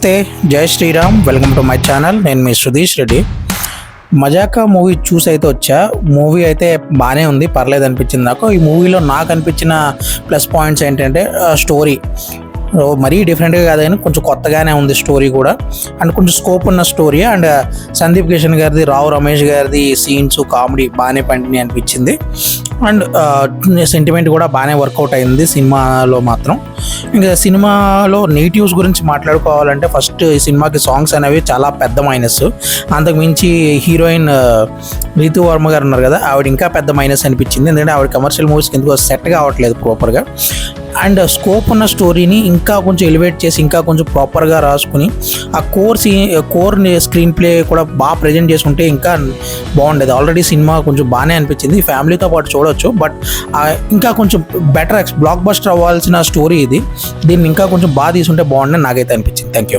నమస్తే, జై Shriram. Welcome to my channel. నేను మీ సుధీష్ రెడ్డి. మజాకా మూవీ చూసి అయితే వచ్చా. మూవీ అయితే బాగానే ఉంది, పర్లేదు అనిపించింది నాకు. ఈ మూవీలో నాకు అనిపించిన ప్లస్ పాయింట్స్ ఏంటంటే స్టోరీ మరీ డిఫరెంట్గా కాదు కానీ కొంచెం కొత్తగానే ఉంది స్టోరీ కూడా, అండ్ కొంచెం స్కోప్ ఉన్న స్టోరీ. అండ్ సందీప్ కిషన్ గారిది, రావు రమేష్ గారిది సీన్స్ కామెడీ బాగానే పండినాయి అనిపించింది. అండ్ సెంటిమెంట్ కూడా బాగానే వర్కౌట్ అయింది సినిమాలో మాత్రం. ఇంకా సినిమాలో నెగిటివ్స్ గురించి మాట్లాడుకోవాలంటే ఫస్ట్ ఈ సినిమాకి సాంగ్స్ అనేవి చాలా పెద్ద మైనస్. అంతకు మించి హీరోయిన్ రీతు వర్మ గారు ఉన్నారు కదా, ఆవిడ ఇంకా పెద్ద మైనస్ అనిపించింది. ఎందుకంటే ఆవిడ కమర్షియల్ మూవీస్కి ఎందుకో సెట్ కావట్లేదు ప్రాపర్గా. అండ్ స్కోప్ ఉన్న స్టోరీని ఇంకా కొంచెం ఎలివేట్ చేసి ఇంకా కొంచెం ప్రాపర్గా రాసుకుని ఆ కోర్ స్క్రీన్ ప్లే కూడా బాగా ప్రజెంట్ చేసుకుంటే ఇంకా బాగుండేది. ఆల్రెడీ సినిమా కొంచెం బాగానే అనిపించింది, ఫ్యామిలీతో పాటు చూడవచ్చు. బట్ ఇంకా కొంచెం బెటర్ బ్లాక్ బస్టర్ అవ్వాల్సిన స్టోరీ ఇది. దీన్ని ఇంకా కొంచెం బాగా తీసుకుంటే బాగుండని నాకైతే అనిపించింది. Thank you.